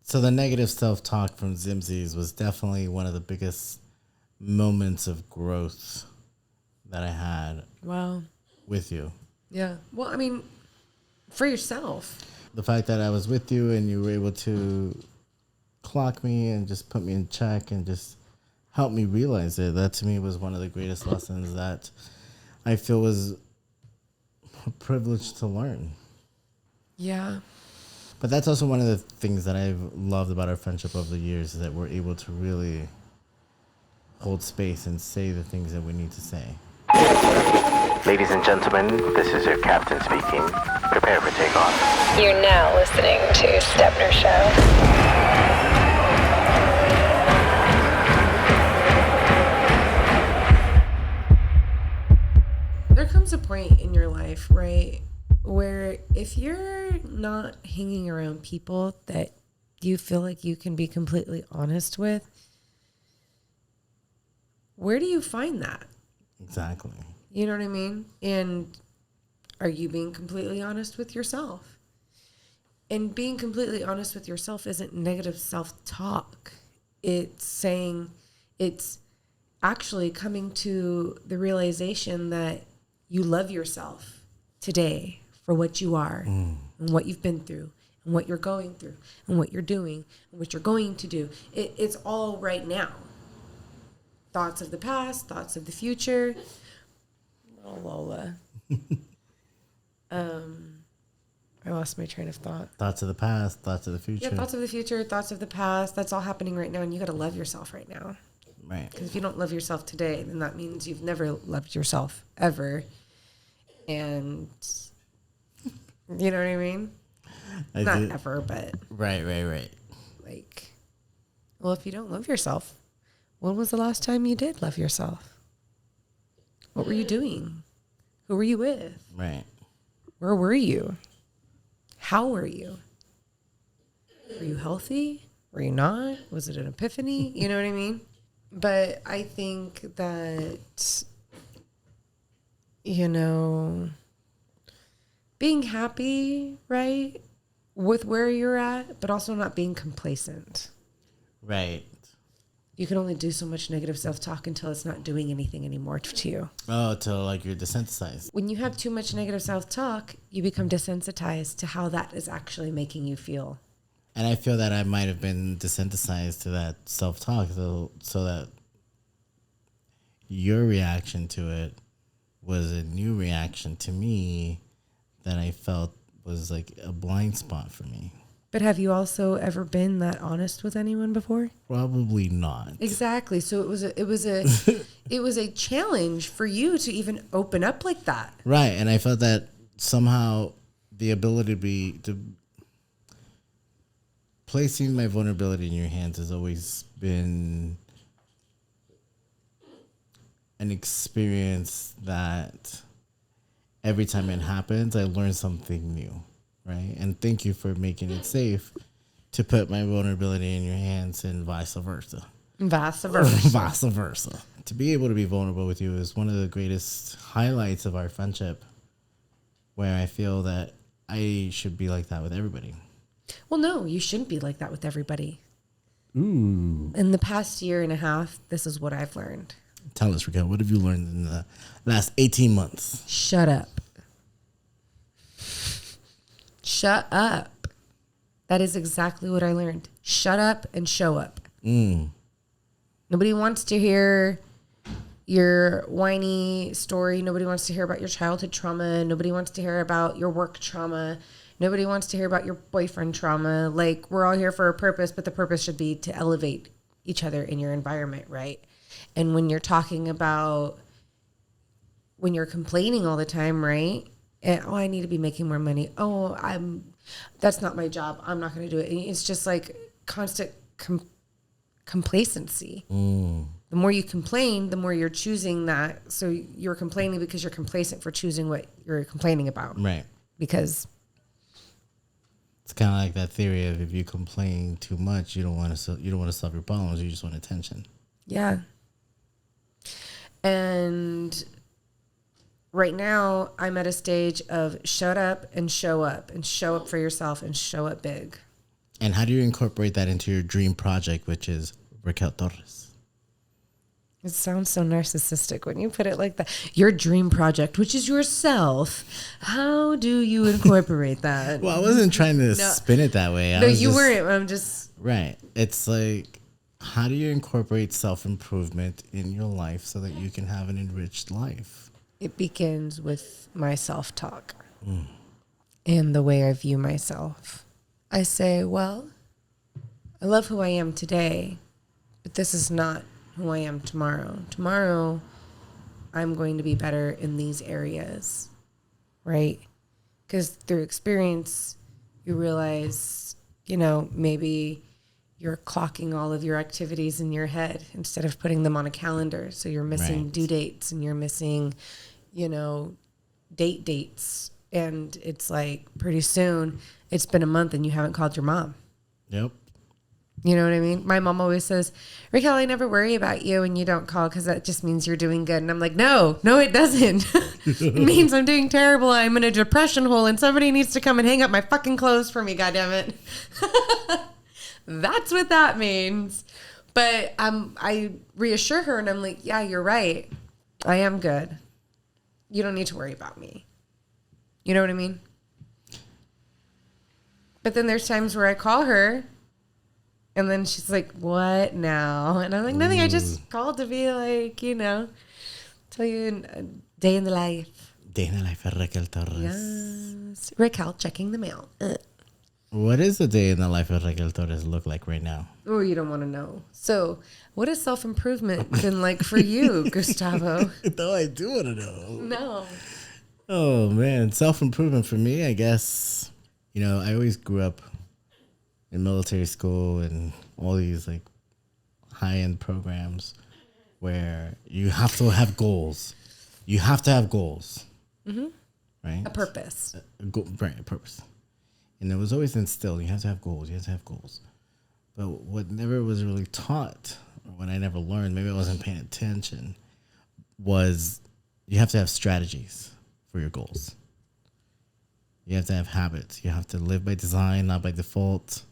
So the negative self-talk from Zimzies was definitely one of the biggest moments of growth that I had. Wow. With you. Yeah. Well, I mean, for yourself. The fact that I was with you and you were able to clock me and just put me in check and just help me realize it. That to me was one of the greatest lessons that I feel was a privilege to learn. Yeah. But that's also one of the things that I've loved about our friendship over the years is that we're able to really hold space and say the things that we need to say. Ladies and gentlemen, this is your captain speaking. Prepare for takeoff. You're now listening to Stepner Show. There comes a point in your life, right, where if you're not hanging around people that you feel like you can be completely honest with, where do you find that? Exactly. You know what I mean? And are you being completely honest with yourself? And being completely honest with yourself isn't negative self-talk. It's actually coming to the realization that you love yourself today for what you are and what you've been through and what you're going through and what you're doing and what you're going to do. It's all right now. Thoughts of the past, thoughts of the future. Oh, Lola. I lost my train of thought. Thoughts of the past, thoughts of the future. Yeah, thoughts of the future, thoughts of the past. That's all happening right now, and you got to love yourself right now. Right. Because if you don't love yourself today, then that means you've never loved yourself ever. And you know what I mean? Not ever, but right. like, well, if you don't love yourself, when was the last time you did love yourself? What were you doing? Who were you with? Right. Where were you? How were you? Were you healthy? Were you not? Was it an epiphany? You know what I mean? But I think that, you know, being happy, right, with where you're at, but also not being complacent. Right. You can only do so much negative self-talk until it's not doing anything anymore to you. Oh, till like you're desensitized. When you have too much negative self-talk, you become desensitized to how that is actually making you feel. And I feel that I might have been desensitized to that self-talk so that your reaction to it was a new reaction to me that I felt was like a blind spot for me. But have you also ever been that honest with anyone before? Probably not. Exactly. So it was a challenge for you to even open up like that. Right. And I felt that somehow the ability to placing my vulnerability in your hands has always been an experience that every time it happens, I learn something new. Right. And thank you for making it safe to put my vulnerability in your hands and vice versa. Vice versa. Vice versa. To be able to be vulnerable with you is one of the greatest highlights of our friendship, where I feel that I should be like that with everybody. Well, no, you shouldn't be like that with everybody. Ooh. In the past year and a half, this is what I've learned. Tell us, Raquel, what have you learned in the last 18 months? Shut up. Shut up. That is exactly what I learned. Shut up and show up. Nobody wants to hear your whiny story. Nobody wants to hear about your childhood trauma. Nobody wants to hear about your work trauma. Nobody wants to hear about your boyfriend trauma. Like, we're all here for a purpose, but the purpose should be to elevate each other in your environment, right? And when you're talking about, when you're complaining all the time, right? And, oh, I need to be making more money. Oh, that's not my job. I'm not going to do it. And it's just like constant complacency. The more you complain, the more you're choosing that. So you're complaining because you're complacent for choosing what you're complaining about. Right. Because it's kind of like that theory of if you complain too much, you don't want to solve your problems. You just want attention. Yeah. And right now, I'm at a stage of shut up and show up for yourself and show up big. And how do you incorporate that into your dream project, which is Raquel Torres? It sounds so narcissistic when you put it like that. Your dream project, which is yourself. How do you incorporate that? Well, I wasn't trying to spin it that way. No, you weren't. I'm just... Right. It's like, how do you incorporate self-improvement in your life so that you can have an enriched life? It begins with my self-talk and the way I view myself. I say, well, I love who I am today, but this is not who I am tomorrow. Tomorrow, I'm going to be better in these areas, right? Because through experience, you realize, maybe you're clocking all of your activities in your head instead of putting them on a calendar. So you're missing due dates and you're missing, dates. And it's like pretty soon it's been a month and you haven't called your mom. Yep. You know what I mean? My mom always says, Raquel, I never worry about you when you don't call because that just means you're doing good. And I'm like, no, it doesn't. It means I'm doing terrible. I'm in a depression hole and somebody needs to come and hang up my fucking clothes for me, goddammit. That's what that means. But I reassure her and I'm like, yeah, you're right. I am good. You don't need to worry about me. You know what I mean? But then there's times where I call her and then she's like, what now? And I'm like, nothing. I just called to be like, tell you a day in the life. Day in the life of Raquel Torres. Yes. Raquel checking the mail. What is the day in the life of Raquel Torres look like right now? Oh, you don't want to know. So what has self-improvement been like for you, Gustavo? No, I do want to know. No. Oh, man. Self-improvement for me, I guess, I always grew up in military school and all these like high-end programs where you have to have goals. You have to have goals. Mm-hmm. Right? A purpose. Right, a purpose. And it was always instilled. You have to have goals. You have to have goals. But what never was really taught, or what I never learned, maybe I wasn't paying attention, was you have to have strategies for your goals. You have to have habits. You have to live by design, not by default.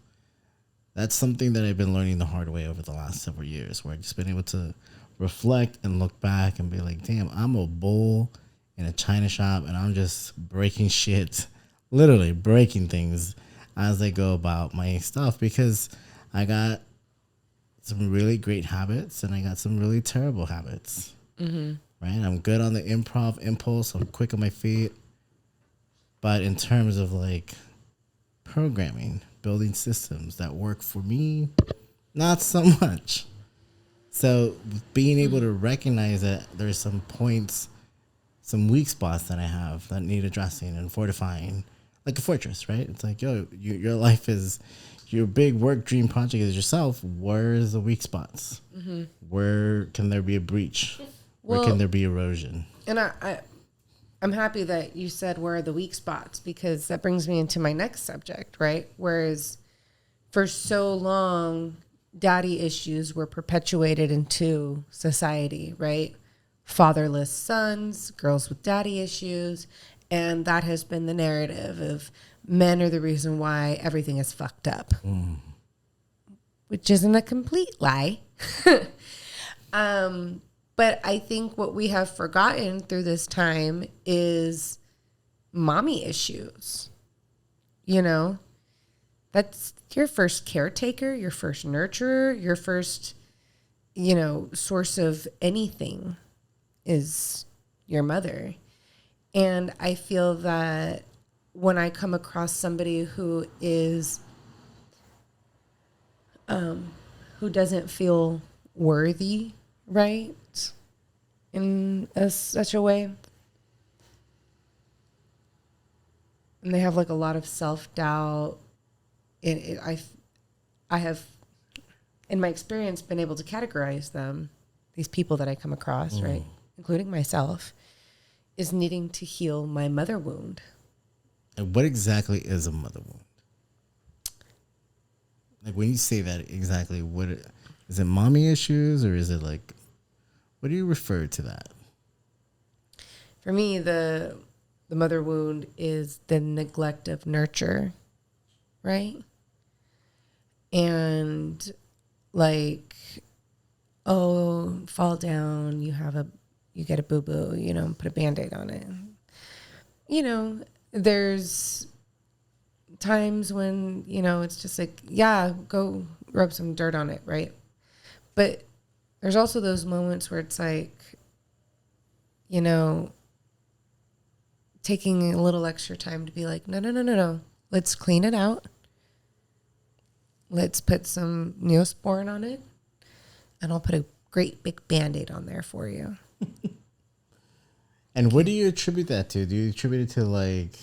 That's something that I've been learning the hard way over the last several years, where I've just been able to reflect and look back and be like, damn, I'm a bull in a china shop and I'm just breaking shit, literally breaking things as I go about my stuff, because I got some really great habits and I got some really terrible habits. Mm-hmm. Right? I'm good on the improv impulse. I'm quick on my feet. But in terms of like programming, building systems that work for me, not so much. So being able to recognize that there's some points, some weak spots that I have that need addressing and fortifying, like a fortress, right? It's like, your life is, your big work dream project is yourself. Where's the weak spots? Mm-hmm. Where can there be a breach? Where can there be erosion? And I'm happy that you said where are the weak spots, because that brings me into my next subject, right? Whereas for so long, daddy issues were perpetuated into society, right? Fatherless sons, girls with daddy issues. And that has been the narrative of men are the reason why everything is fucked up, which isn't a complete lie. But I think what we have forgotten through this time is mommy issues. That's your first caretaker, your first nurturer, your first, source of anything is your mother. And I feel that when I come across somebody who is, who doesn't feel worthy, right, in such a way, and they have like a lot of self-doubt, I have, in my experience, been able to categorize them, these people that I come across, right, including myself, is needing to heal my mother wound. And what exactly is a mother wound? Like when you say that, exactly is it mommy issues, or is it like, what do you refer to that? For me, the mother wound is the neglect of nurture, right? and like, oh, fall down, you get a boo-boo, you know, put a Band-Aid on it. You know, there's times when, you know, it's just like, yeah, go rub some dirt on it, right? But there's also those moments where it's like, you know, taking a little extra time to be like, no. Let's clean it out. Let's put some Neosporin on it. And I'll put a great big Band-Aid on there for you. And what do you attribute that to? Do you attribute it to like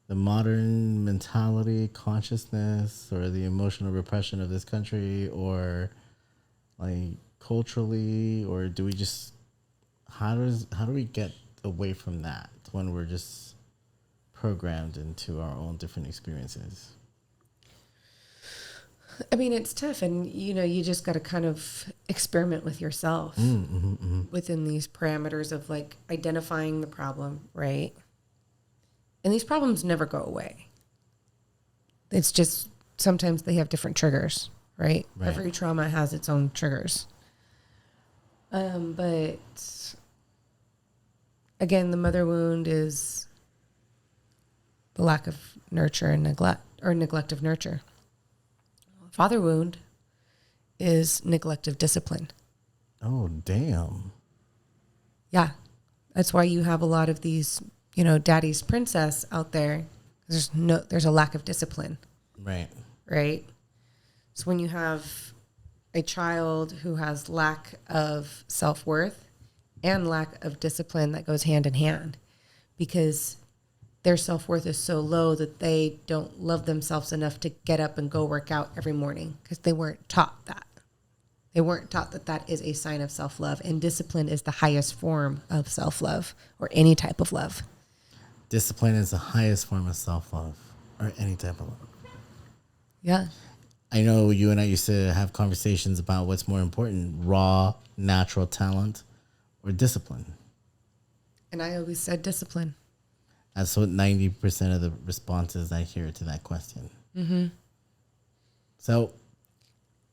the modern mentality, consciousness, or the emotional repression of this country, or like culturally, or do we just how do we get away from that when we're just programmed into our own different experiences? I mean, it's tough, and you know, you just got to kind of experiment with yourself within these parameters of like identifying the problem, right? And these problems never go away. It's just sometimes they have different triggers, right? Every trauma has its own triggers. But again, the mother wound is the lack of nurture and neglect, or neglect of nurture. Father wound is neglect of discipline. Oh, damn. Yeah. That's why you have a lot of these, you know, daddy's princess out there. There's a lack of discipline. Right. Right. So when you have a child who has lack of self-worth and lack of discipline, that goes hand in hand, because their self-worth is so low that they don't love themselves enough to get up and go work out every morning because they weren't taught that. They weren't taught that that is a sign of self-love, and discipline is the highest form of self-love, or any type of love. Discipline is the highest form of self-love, or any type of love. Yeah. I know you and I used to have conversations about what's more important, raw, natural talent or discipline. And I always said discipline. That's what 90% of the responses I hear to that question. Mm-hmm. So,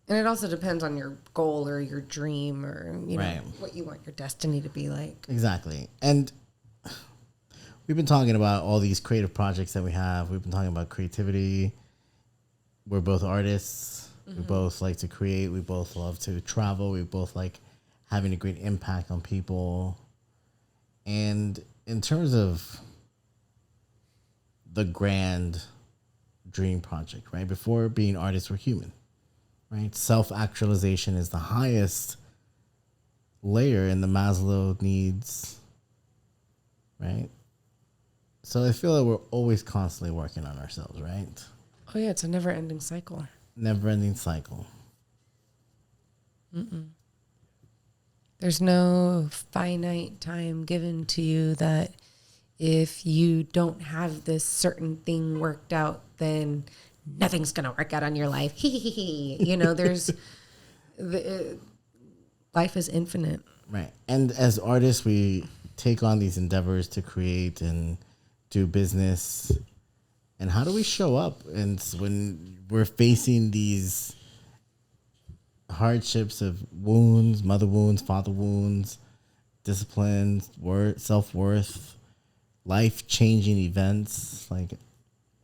and it also depends on your goal or your dream, or, you know, right, what you want your destiny to be like. Exactly. And we've been talking about all these creative projects that we have. We've been talking about creativity. We're both artists. Mm-hmm. We both like to create. We both love to travel. We both like having a great impact on people. And in terms of the grand dream project, right? Before being artists, we're human, right? Self-actualization is the highest layer in the Maslow needs, right? So I feel like we're always constantly working on ourselves, right? Oh yeah, it's a never-ending cycle. Never-ending cycle. There's no finite time given to you that if you don't have this certain thing worked out, then nothing's going to work out on your life. You know, life is infinite. Right. And as artists, we take on these endeavors to create and do business. And how do we show up? And when we're facing these hardships of wounds, mother wounds, father wounds, discipline, self-worth, life-changing events, like,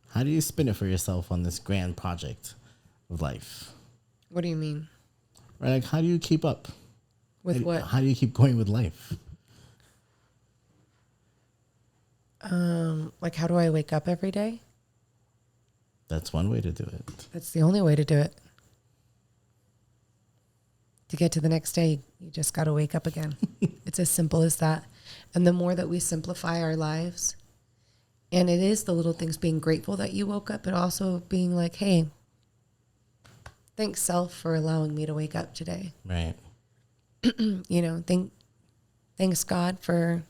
how do you spin it for yourself on this grand project of life? What do you mean? Right, like, how do you keep up? With what? How do you keep going with life? Like, how do I wake up every day? That's one way to do it. That's the only way to do it. To get to the next day, you just got to wake up again. It's as simple as that. And the more that we simplify our lives, and it is the little things, being grateful that you woke up, but also being like, hey, thanks self for allowing me to wake up today. Right. You know, thanks God for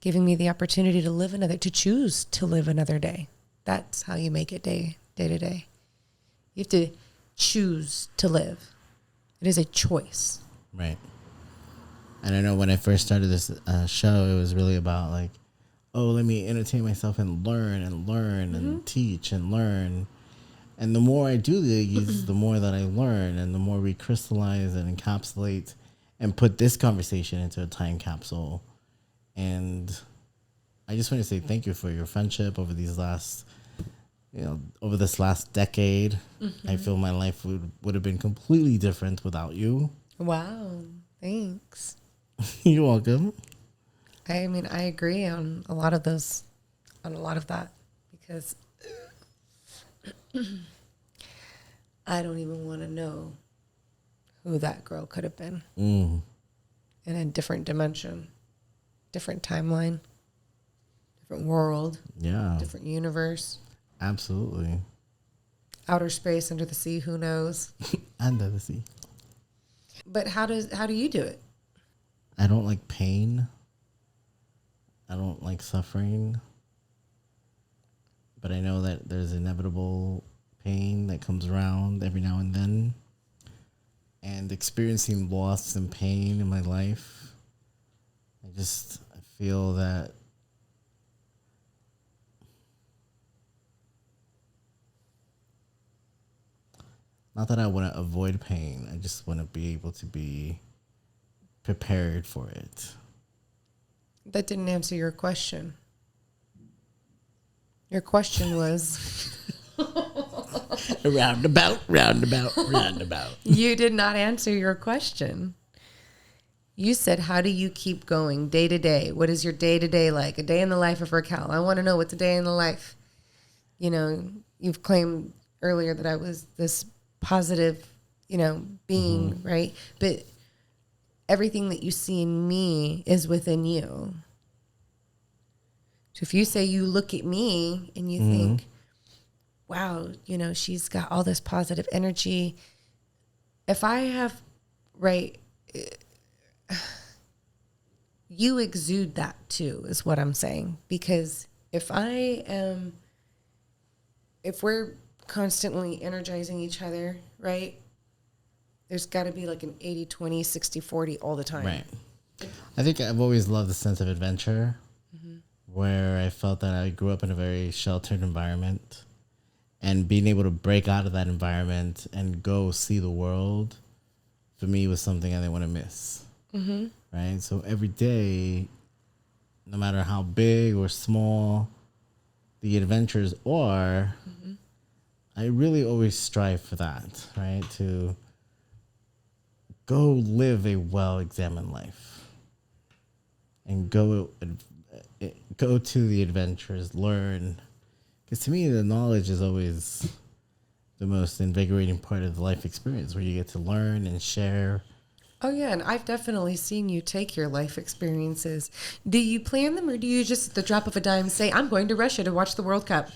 giving me the opportunity to choose to live another day. That's how you make it day to day. You have to choose to live. It is a choice. Right. And I know when I first started this show, it was really about like, oh, let me entertain myself and learn and teach and learn. And the more I do these, the more that I learn, and the more we crystallize and encapsulate and put this conversation into a time capsule. And I just want to say thank you for your friendship over these last, over this last decade. I feel my life would have been completely different without you. Wow. Thanks. You're welcome. I mean, I agree on a lot of that, because I don't even want to know who that girl could have been in a different dimension, different timeline, different world, different universe. Absolutely. Outer space, under the sea, who knows? Under the sea. But how do you do it? I don't like pain. I don't like suffering. But I know that there's inevitable pain that comes around every now and then. And experiencing loss and pain in my life, I feel that not that I want to avoid pain, I just want to be able to be prepared for it. That didn't answer your question. Your question was... roundabout. You did not answer your question. You said, how do you keep going day to day? What is your day to day like? A day in the life of Raquel. I want to know what's a day in the life. You've claimed earlier that I was this positive, being, right? But everything that you see in me is within you. So if you say you look at me and you think, wow, she's got all this positive energy. If I have, right, you exude that too, is what I'm saying. Because if we're constantly energizing each other, right, there's got to be like an 80-20, 60-40 all the time. Right. I think I've always loved the sense of adventure, where I felt that I grew up in a very sheltered environment, and being able to break out of that environment and go see the world, for me, was something I didn't want to miss. Right? So every day, no matter how big or small the adventures are, I really always strive for that, right? To go live a well-examined life and go to the adventures, learn. Because to me, the knowledge is always the most invigorating part of the life experience, where you get to learn and share. Oh, yeah, and I've definitely seen you take your life experiences. Do you plan them, or do you just, at the drop of a dime, say, I'm going to Russia to watch the World Cup?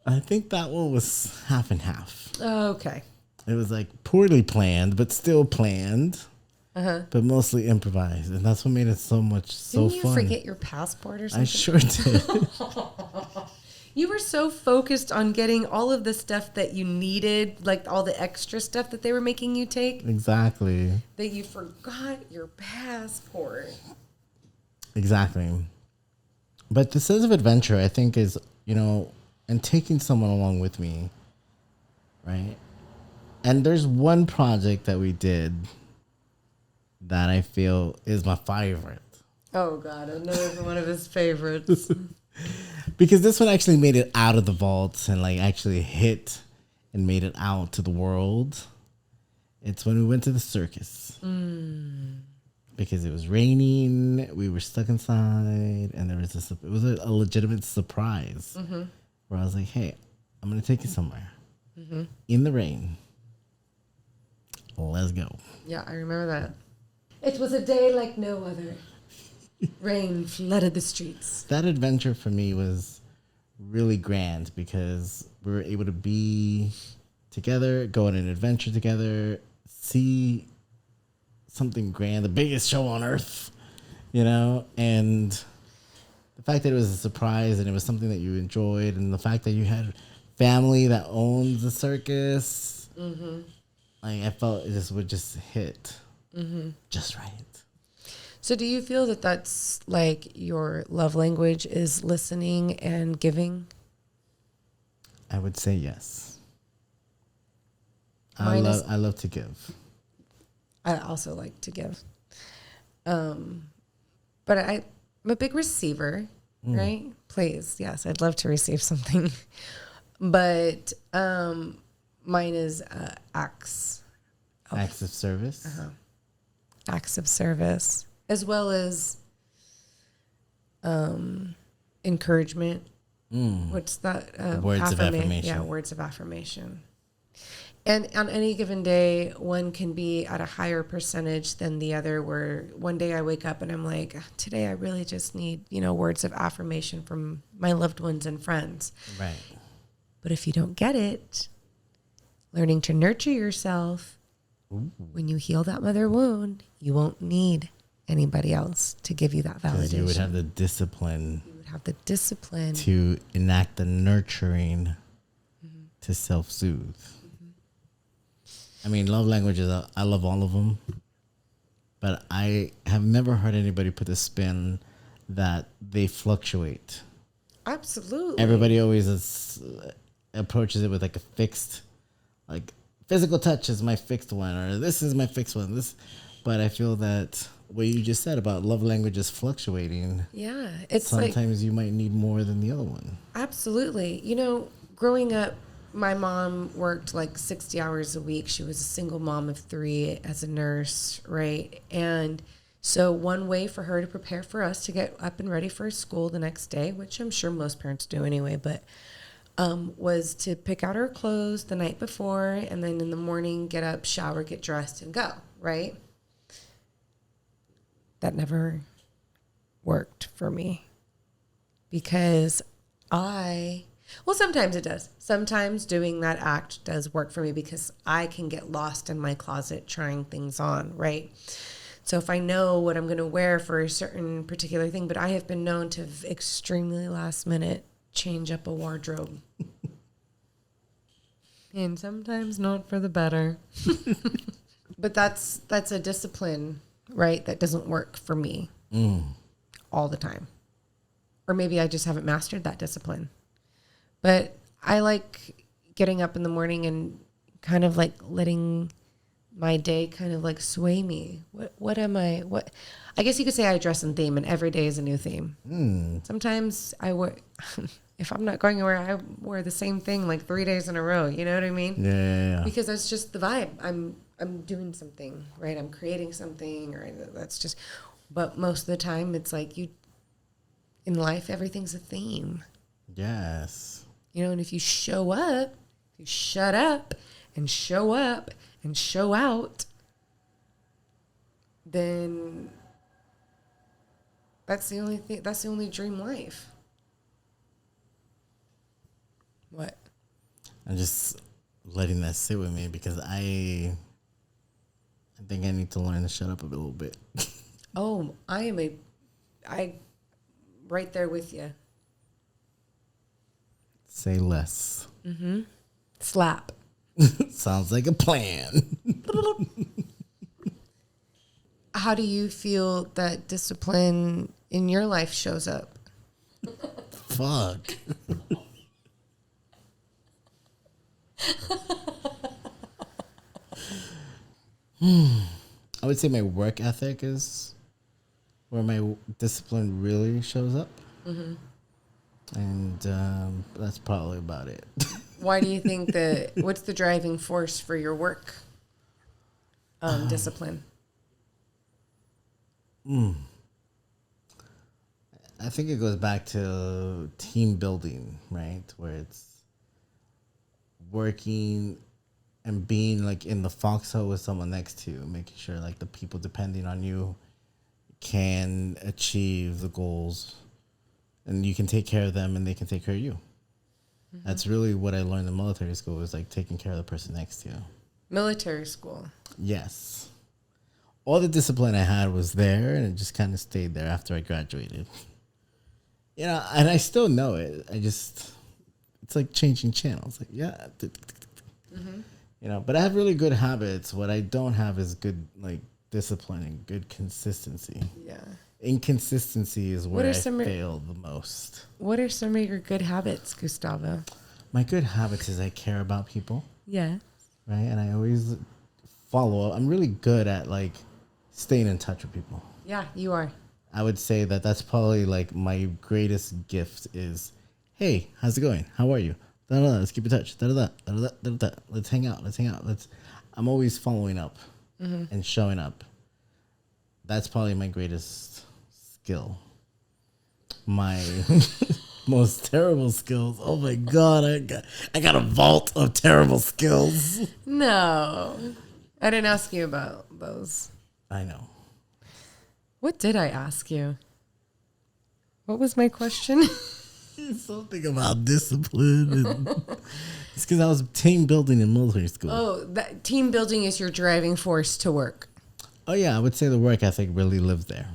I think that one was half and half. Okay. It was like poorly planned, but still planned, but mostly improvised. And that's what made it so fun. Didn't you forget your passport or something? I sure did. You were so focused on getting all of the stuff that you needed, like all the extra stuff that they were making you take. Exactly. That you forgot your passport. Exactly. But the sense of adventure, I think, is, and taking someone along with me, right? And there's one project that we did that I feel is my favorite. Oh, God, another one of his favorites. Because this one actually made it out of the vaults and actually hit and made it out to the world. It's when we went to the circus. Because it was raining, we were stuck inside, and it was a legitimate surprise. Where I was like, hey, I'm going to take you somewhere. In the rain. Let's go. Yeah, I remember that. It was a day like no other. Rain flooded the streets. That adventure for me was really grand, because we were able to be together, go on an adventure together, see something grand, the biggest show on earth, and the fact that it was a surprise and it was something that you enjoyed, and the fact that you had family that owns the circus, I felt it would just hit just right. So do you feel that that's like your love language is listening and giving? I would say yes. Mine is- I love to give. I also like to give. But I'm a big receiver, right? Please, yes, I'd love to receive something. But mine is acts Acts of service. acts of service, as well as encouragement. What's that? Words of affirmation. Yeah, words of affirmation. And on any given day, one can be at a higher percentage than the other, where one day I wake up and I'm like, today I really just need, words of affirmation from my loved ones and friends. Right. But if you don't get it, learning to nurture yourself, when you heal that mother wound, you won't need anybody else to give you that validation. Because you would have the discipline. You would have the discipline to enact the nurturing to self-soothe. I mean, love languages, I love all of them. But I have never heard anybody put a spin that they fluctuate. Absolutely. Everybody always approaches it with like a fixed, like physical touch is my fixed one, or this is my fixed one. But I feel that what you just said about love languages fluctuating. Yeah, it's sometimes you might need more than the other one. Absolutely. Growing up, my mom worked like 60 hours a week. She was a single mom of 3 as a nurse, right? And so one way for her to prepare for us to get up and ready for school the next day, which I'm sure most parents do anyway, but was to pick out her clothes the night before, and then in the morning get up, shower, get dressed, and go, right? That never worked for me because sometimes it does. Sometimes doing that act does work for me because I can get lost in my closet trying things on, right? So if I know what I'm going to wear for a certain particular thing, but I have been known to extremely last minute change up a wardrobe. And sometimes not for the better. But that's a discipline, right? That doesn't work for me all the time. Or maybe I just haven't mastered that discipline. But I like getting up in the morning and kind of like letting my day kind of like sway me. What am I? What? I guess you could say I dress in theme, and every day is a new theme. Sometimes I wear, if I'm not going anywhere, I wear the same thing like 3 days in a row. You know what I mean? Yeah. Because that's just the vibe. I'm doing something, right? I'm creating something, or that's just. But most of the time, it's like in life, everything's a theme. Yes. And if you show up, if you shut up and show up and show out, then that's the only thing. That's the only dream life. What? I'm just letting that sit with me because I think I need to learn to shut up a little bit. Oh, I right there with you. Say less. Slap. Sounds like a plan. How do you feel that discipline in your life shows up? Fuck. I would say my work ethic is where my discipline really shows up. And that's probably about it. Why do you think what's the driving force for your work discipline? I think it goes back to team building, right? Where it's working and being like in the foxhole with someone next to you, making sure like the people depending on you can achieve the goals and you can take care of them and they can take care of you. That's really what I learned in military school, is like taking care of the person next to you. Military school. Yes. All the discipline I had was there and it just kind of stayed there after I graduated. And I still know it. It's like changing channels. Like, yeah. But I have really good habits. What I don't have is good, like, discipline and good consistency. Yeah. Inconsistency is where I fail the most. What are some of your good habits, Gustavo? My good habits is I care about people, Yeah. right? And I always follow up. I'm really good at like staying in touch with people. Yeah, you are. I would say that that's probably like my greatest gift is, hey, how's it going? How are you? Da-da-da, let's keep in touch. Da-da-da, da-da-da, da-da-da. Let's hang out. Let's hang out. I'm always following up and showing up. That's probably my greatest skill. My most terrible skills. Oh my God, I got a vault of terrible skills. No, I didn't ask you about those. I know. What did I ask you? What was my question? Something about discipline. It's because I was team building in military school. Oh, that team building is your driving force to work. Oh yeah, I would say the work ethic really lived there.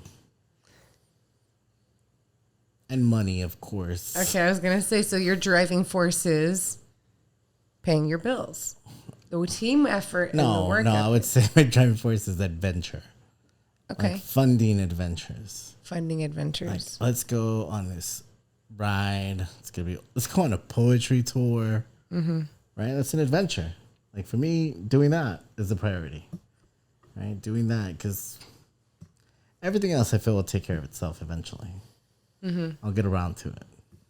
And money, of course. Okay, I was going to say, so your driving force is paying your bills. The team effort and the work ethic. I would say my driving force is adventure. Okay. Like funding adventures. Funding adventures. Like, let's go on this ride. Let's go on a poetry tour. Mm-hmm. Right? That's an adventure. Like for me, doing that is the priority. Right? Doing that because everything else I feel will take care of itself eventually. Mm-hmm. I'll get around to it.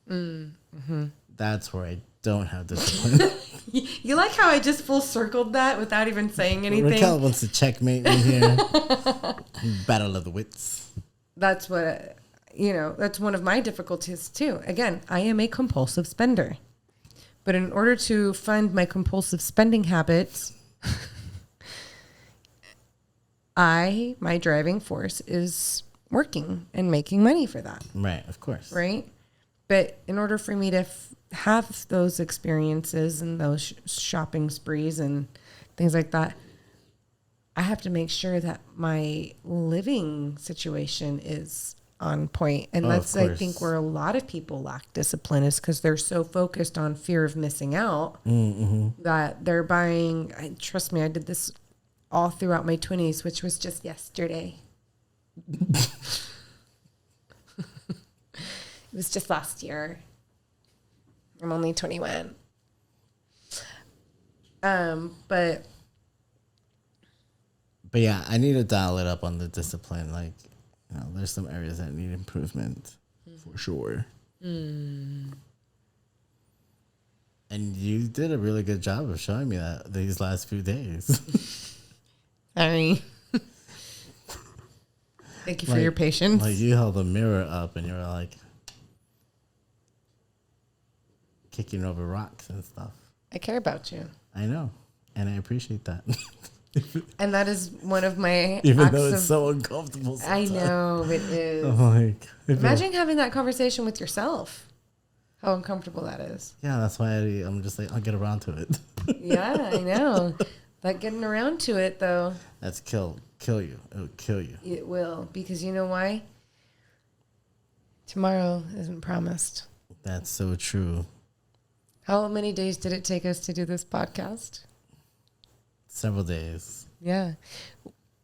Mm-hmm. That's where I don't have discipline. You like how I just full circled that without even saying anything? Raquel wants to checkmate me here. Battle of the wits. That's what, that's one of my difficulties too. Again, I am a compulsive spender. But in order to fund my compulsive spending habits, my driving force is working and making money for that. Right, of course. Right? But in order for me to have those experiences and those shopping sprees and things like that, I have to make sure that my living situation is on point. And that's, I think, where a lot of people lack discipline is because they're so focused on fear of missing out that they're buying. Trust me, I did this all throughout my 20s, which was just yesterday. It was just last year. I'm only 21. But yeah, I need to dial it up on the discipline. Like, there's some areas that need improvement for sure. And you did a really good job of showing me that these last few days. Sorry. Thank you for your patience. Like you held the mirror up and you were like kicking over rocks and stuff. I care about you. I know. And I appreciate that. And that is one of my Even though it's so uncomfortable sometimes. I know it is. Imagine having that conversation with yourself. How uncomfortable that is. Yeah, that's why I'm just like, I'll get around to it. Yeah, I know. That getting around to it, though. That's kill you. It'll kill you. It will. Because you know why? Tomorrow isn't promised. That's so true. How many days did it take us to do this podcast? Several days. Yeah.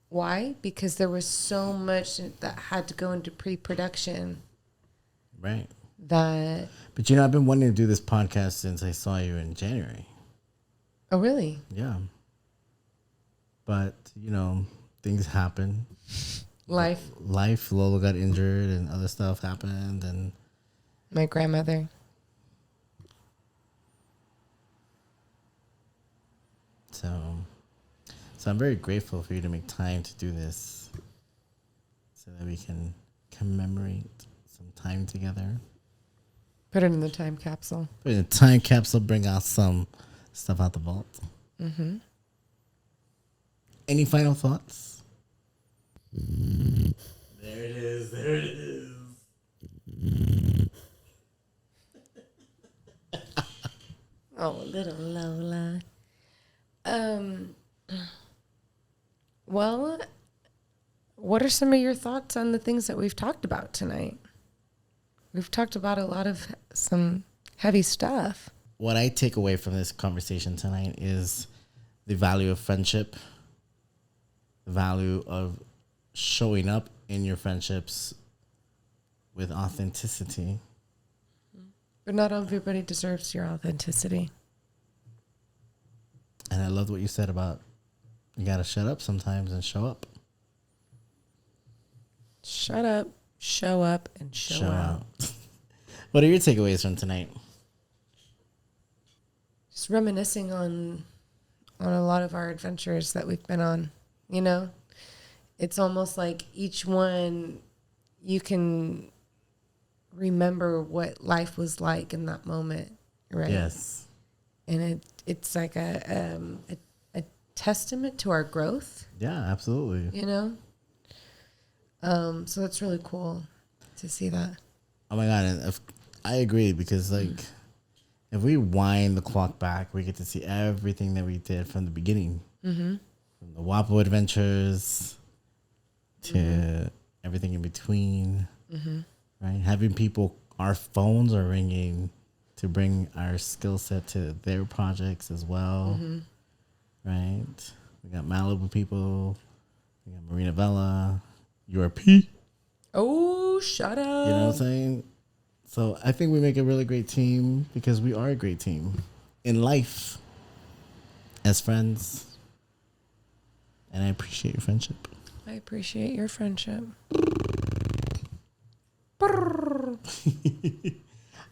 Why? Because there was so much that had to go into pre-production. Right. But I've been wanting to do this podcast since I saw you in January. Oh, really? Yeah. But, things happen. Life. Lola got injured and other stuff happened. And my grandmother. So I'm very grateful for you to make time to do this so that we can commemorate some time together. Put it in the time capsule. Put it in a time capsule, bring out some stuff out the vault. Mm-hmm. Any final thoughts? There it is. Oh, little Lola. Well, what are some of your thoughts on the things that we've talked about tonight? We've talked about a lot of some heavy stuff. What I take away from this conversation tonight is the value of friendship, the value of showing up in your friendships with authenticity, But not everybody deserves your authenticity. And I loved what you said about you got to shut up sometimes and show up. Shut up, show up, and show out. What are your takeaways from tonight? Just reminiscing on a lot of our adventures that we've been on, you know? It's almost like each one you can remember what life was like in that moment, right? Yes. And it's like a testament to our growth. Yeah, absolutely. You know? So that's really cool to see that. Oh my God. And I agree because like if we wind the clock back, we get to see everything that we did from the beginning. Mm-hmm. From the WAPO adventures to everything in between. Mm-hmm. Right? Having people, our phones are ringing to bring our skill set to their projects as well. Mm-hmm. Right? We got Malibu people. We got Marina Vela. URP. Oh, shut up. You know what I'm saying? So I think we make a really great team because we are a great team in life as friends. And I appreciate your friendship. I appreciate your friendship.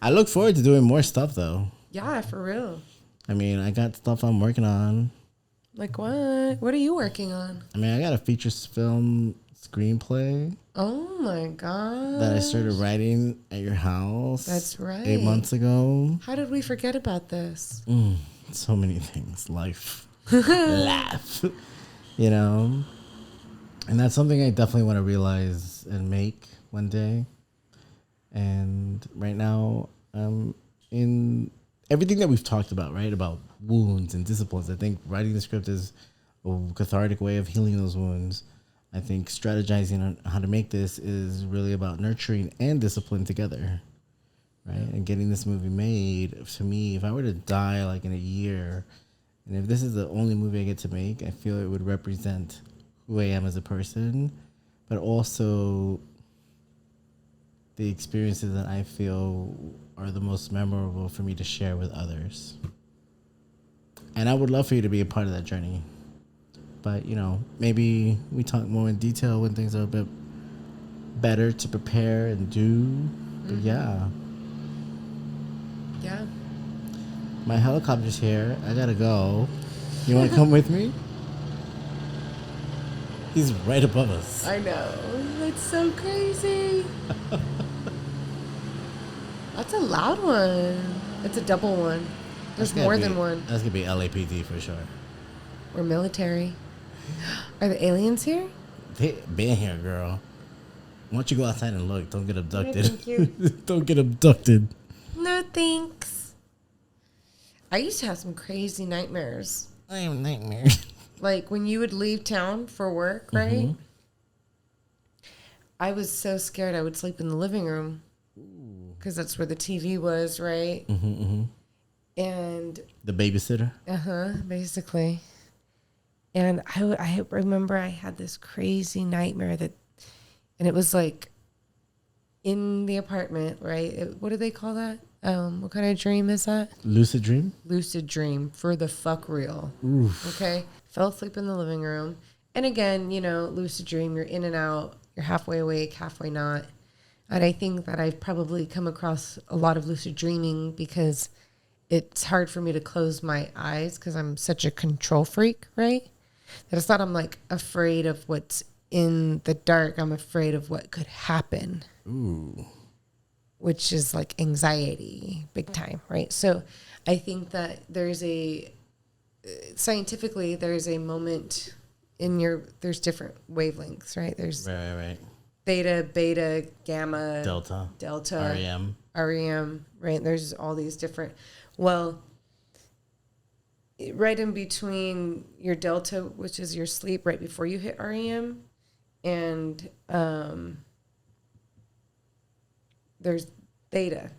I look forward to doing more stuff though. Yeah, for real. I mean, I got stuff I'm working on. Like what? What are you working on? I mean, I got a feature film screenplay. Oh my God. That I started writing at your house. That's right. 8 months ago. How did we forget about this? So many things. Life. Laugh. You know? And that's something I definitely want to realize and make one day. And right now, in everything that we've talked about, right? About wounds and disciplines. I think writing the script is a cathartic way of healing those wounds. I think strategizing on how to make this is really about nurturing and discipline together, right? And getting this movie made, to me, if I were to die like in a year, and if this is the only movie I get to make, I feel it would represent who I am as a person, but also the experiences that I feel are the most memorable for me to share with others. And I would love for you to be a part of that journey. But, you know, maybe we talk more in detail when things are a bit better to prepare and do. But yeah. Yeah. My helicopter's here. I gotta go. You want to come with me? He's right above us. I know. It's so crazy. That's a loud one. It's a double one. There's more than one. That's gonna be LAPD for sure. Or military. Are the aliens here? They been here, girl. Why don't you go outside and look? Don't get abducted. No, thank you. Don't get abducted. No, thanks. I used to have some crazy nightmares. I have nightmares. Like when you would leave town for work, right? Mm-hmm. I was so scared I would sleep in the living room because that's where the TV was, right? Mm-hmm, mm-hmm. And the babysitter. Basically. And I remember I had this crazy nightmare and it was like in the apartment, right? What do they call that? What kind of dream is that? Lucid dream? Lucid dream for the fuck real. Oof. Okay. Fell asleep in the living room. And again, you know, lucid dream, you're in and out. You're halfway awake, halfway not. And I think that I've probably come across a lot of lucid dreaming because it's hard for me to close my eyes because I'm such a control freak, right? That it's not I'm like afraid of what's in the dark. I'm afraid of what could happen. Ooh. Which is like anxiety, big time, right? So I think that scientifically, there's a moment there's different wavelengths, right? There's right. theta, beta, gamma, Delta, REM, right? There's all these different, well, right in between your delta, which is your sleep right before you hit REM, and there's theta,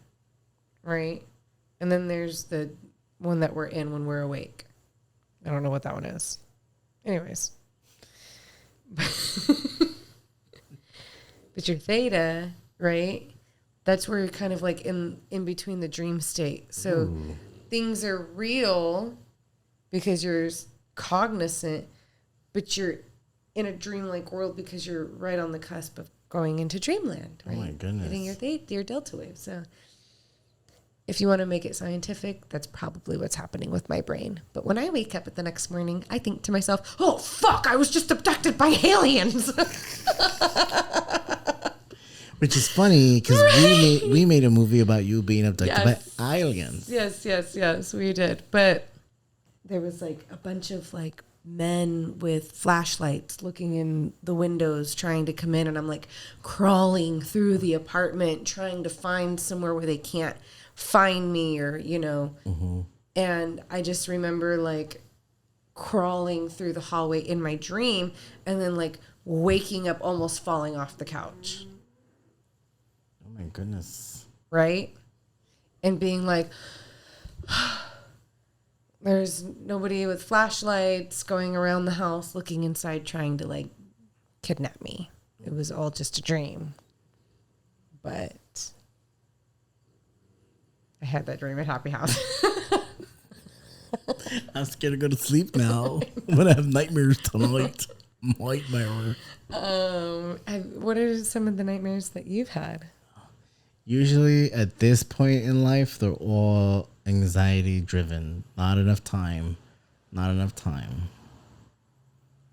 right? And then there's the one that we're in when we're awake. I don't know what that one is. Anyways. But your theta, right? That's where you're kind of like in between the dream state. So things are real because you're cognizant, but you're in a dreamlike world because you're right on the cusp of going into dreamland, right? Oh my goodness. Hitting your delta wave. So if you want to make it scientific, that's probably what's happening with my brain. But when I wake up the next morning, I think to myself, oh, fuck, I was just abducted by aliens. Which is funny because we made a movie about you being abducted by aliens. Yes, we did. But there was like a bunch of like men with flashlights looking in the windows trying to come in, and I'm like crawling through the apartment trying to find somewhere where they can't find me, or and I just remember like crawling through the hallway in my dream and then like waking up almost falling off the couch. Oh my goodness. Right? And being like, there's nobody with flashlights going around the house looking inside trying to like kidnap me. It was all just a dream. But I had that dream at Happy House. I'm scared to go to sleep now. I'm going to have nightmares tonight. Nightmare. What are some of the nightmares that you've had? Usually at this point in life, they're all anxiety driven. Not enough time.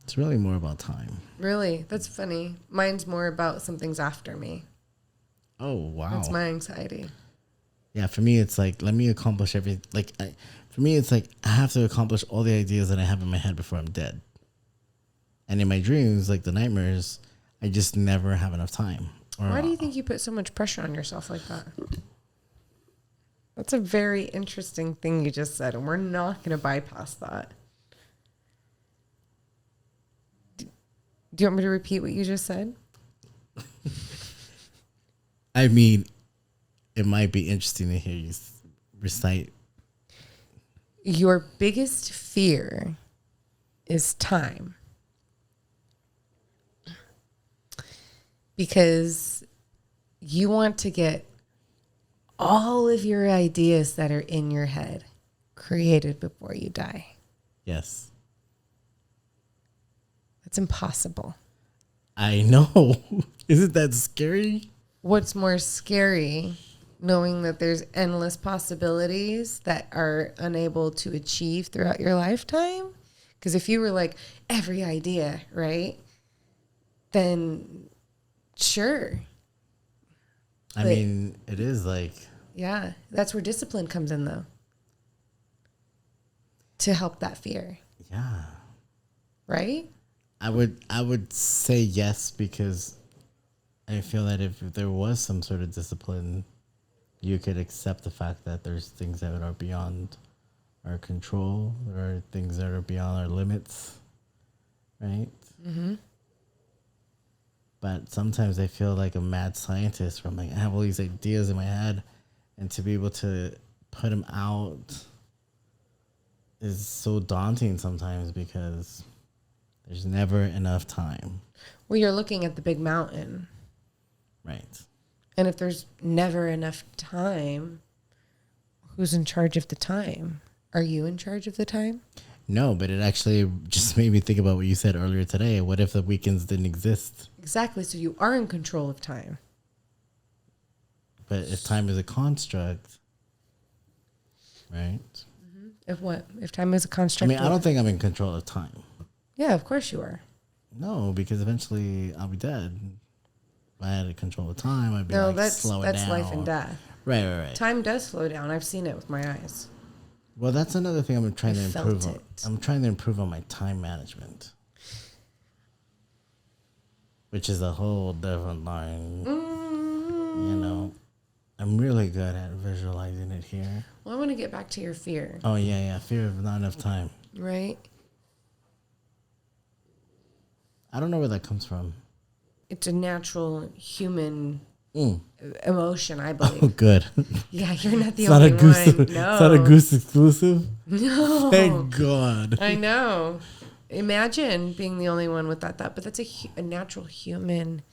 It's really more about time. Really? That's funny. Mine's more about something's after me. Oh, wow. That's my anxiety. Yeah, for me, it's like, let me accomplish everything. Like, for me, it's like, I have to accomplish all the ideas that I have in my head before I'm dead. And in my dreams, like the nightmares, I just never have enough time. Why do you think you put so much pressure on yourself like that? That's a very interesting thing you just said, and we're not going to bypass that. Do you want me to repeat what you just said? I mean, it might be interesting to hear you recite. Your biggest fear is time. Because you want to get all of your ideas that are in your head created before you die. Yes. That's impossible. I know. Isn't that scary? What's more scary, knowing that there's endless possibilities that are unable to achieve throughout your lifetime? Because if you were like every idea, right, then sure. I mean, it is like... Yeah, that's where discipline comes in, though. To help that fear. Yeah. Right? I would say yes, because I feel that if there was some sort of discipline, you could accept the fact that there's things that are beyond our control. There are things that are beyond our limits, right? Mm-hmm. But sometimes I feel like a mad scientist where I'm like, I have all these ideas in my head, and to be able to put them out is so daunting sometimes because there's never enough time. Well, you're looking at the big mountain. Right. And if there's never enough time, who's in charge of the time? Are you in charge of the time? No, but it actually just made me think about what you said earlier today. What if the weekends didn't exist? Exactly. So you are in control of time. But if time is a construct, right? Mm-hmm. If what? If time is a construct? I mean, I don't think I'm in control of time. Yeah, of course you are. No, because eventually I'll be dead. If I had to control the time, I'd be slow it down. That's life and death. Right. Time does slow down. I've seen it with my eyes. Well, that's another thing I'm trying to improve on. it. I'm trying to improve on my time management, which is a whole different line. You know, I'm really good at visualizing it here. Well, I want to get back to your fear. Oh, yeah. Fear of not enough time. Right? I don't know where that comes from. It's a natural human emotion, I believe. Oh, good. Yeah, you're not the only one. No. It's not a Goose exclusive? No. Thank God. I know. Imagine being the only one with that thought, but that's a natural human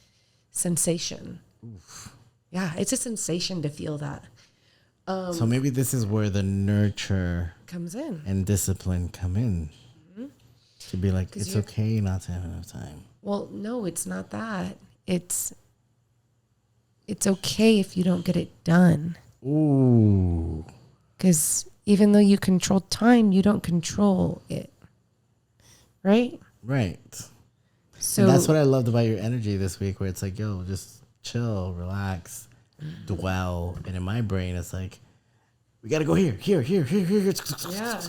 sensation. Oof. Yeah, it's a sensation to feel that. So maybe this is where the nurture Comes in. and discipline come in. To be like, it's okay not to have enough time. Well, no, it's not that. It's okay if you don't get it done. Ooh. Because even though you control time, you don't control it. Right? Right. So And that's what I loved about your energy this week, where it's like, yo, just chill, relax, dwell. And in my brain, it's like, we got to go here. yeah.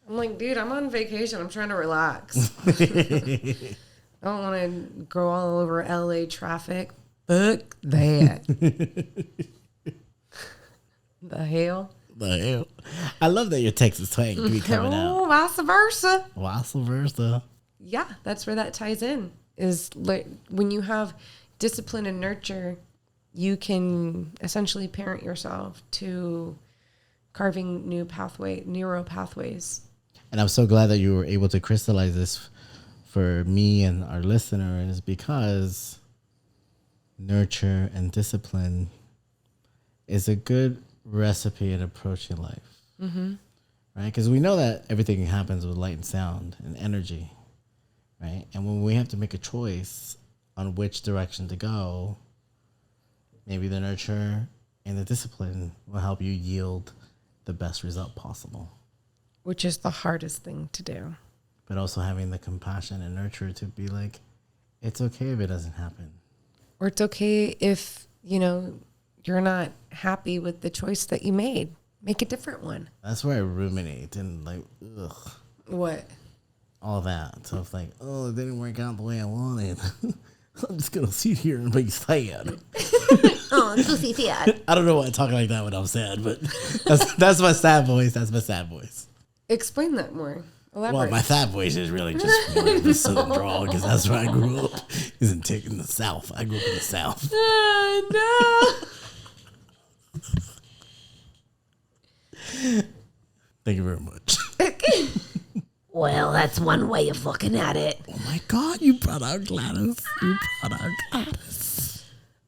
I'm like, dude, I'm on vacation. I'm trying to relax. I don't want to go all over LA traffic. Fuck that. The hell? The hell? I love that your Texas twang can be coming out. Vice versa. Vice versa. Yeah, that's where that ties in. Is like when you have discipline and nurture, you can essentially parent yourself to carving neural pathways. And I'm so glad that you were able to crystallize this for me and our listeners, because nurture and discipline is a good recipe in approaching life. Mm-hmm. Right? Because we know that everything happens with light and sound and energy. Right? And when we have to make a choice on which direction to go, maybe the nurture and the discipline will help you yield the best result possible. Which is the hardest thing to do. But also having the compassion and nurture to be like, it's okay if it doesn't happen. Or it's okay if, you're not happy with the choice that you made. Make a different one. That's where I ruminate and like, ugh. What? All that. So it's like, oh, it didn't work out the way I wanted. I'm just going to sit here and be sad. Oh, I'm so sad. I don't know why I talk like that when I'm sad, but that's my sad voice. That's my sad voice. Explain that more. Elaborate. Well, my sad voice is really just more of a southern drawl, because that's where I grew up. Isn't taking the South. I grew up in the South. Oh, no. Thank you very much. Well, that's one way of looking at it. Oh my God, you brought out Gladys.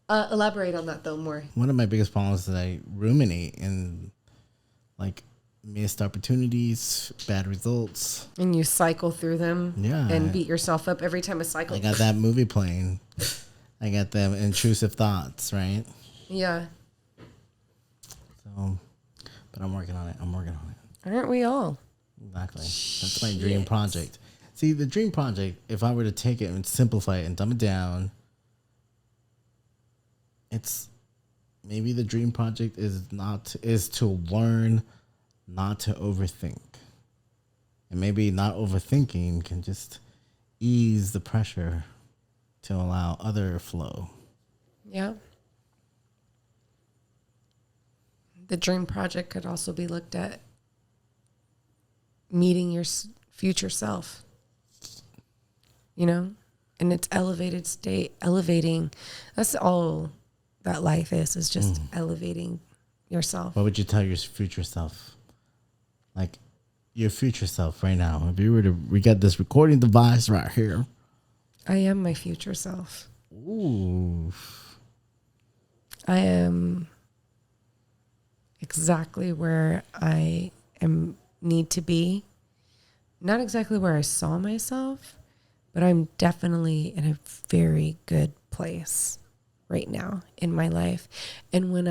Elaborate on that though more. One of my biggest problems is that I ruminate and like missed opportunities, bad results. And you cycle through them. Yeah. And beat yourself up every time a cycle. I got that movie playing. I got them intrusive thoughts, right? Yeah. So, but I'm working on it. Aren't we all? Exactly. That's my dream project. See, the dream project, if I were to take it and simplify it and dumb it down, it's maybe the dream project is to learn not to overthink. And maybe not overthinking can just ease the pressure to allow other flow. Yeah. The dream project could also be looked at meeting your future self, in its elevated state, elevating. That's all that life is just elevating yourself. What would you tell your future self? Like your future self right now. If you were to, we got this recording device right here. I am my future self. Ooh. I am exactly where I need to be. Not exactly where I saw myself, but I'm definitely in a very good place right now in my life. And when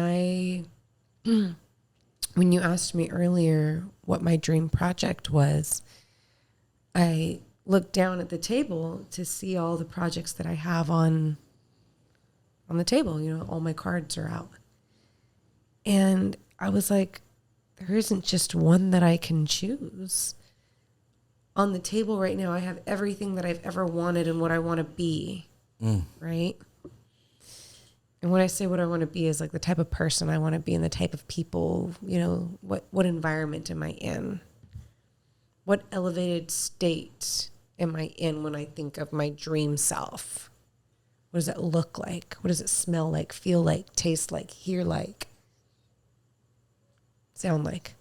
you asked me earlier what my dream project was, I looked down at the table to see all the projects that I have on the table. All my cards are out. And I was like, there isn't just one that I can choose. On the table right now, I have everything that I've ever wanted and what I want to be, right? And when I say what I want to be is like the type of person I want to be and the type of people, what environment am I in? What elevated state am I in when I think of my dream self? What does it look like? What does it smell like, feel like, taste like, hear like, sound like?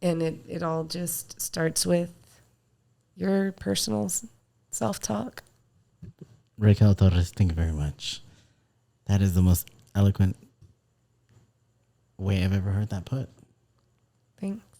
And it all just starts with your personal self-talk. Raquel Torres, thank you very much. That is the most eloquent way I've ever heard that put. Thanks.